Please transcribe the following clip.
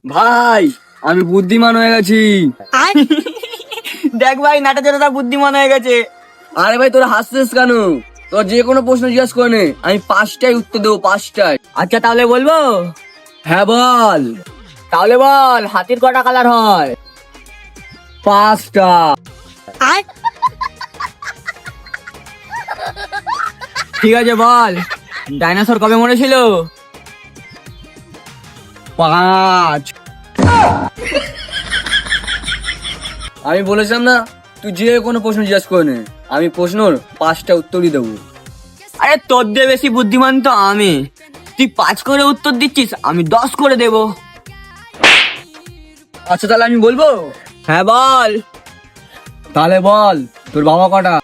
ভাই আমি বুদ্ধিমান হয়ে গেছি। দেখ ভাই নাটা জোড়াটা বুদ্ধিমান হয়ে গেছে। আরে ভাই তোরা হাসছিস কেন? তোর যে কোনো প্রশ্ন জিজ্ঞাসা করে নে, আমি 5টাই উত্তর দেবো, 5টাই। আচ্ছা তাহলে বলবো। হ্যাঁ বল। তাহলে বল হাতির কটা কালার হয়? 5টা। ঠিক আছে বল, ডাইনোসর কবে মরেছিল? 5। আমি বলেছিলাম না, তুই যে কোনো প্রশ্ন জিজ্ঞাসা করে নে, আমি প্রশ্নর 5টা উত্তরই দেবো। আরে তোর দিয়ে বেশি বুদ্ধিমান তো আমি। তুই 5 করে উত্তর দিচ্ছিস, আমি 10 করে দেব। আচ্ছা তাহলে আমি বলবো। হ্যাঁ বল। তাহলে বল তোর বাবা কটা?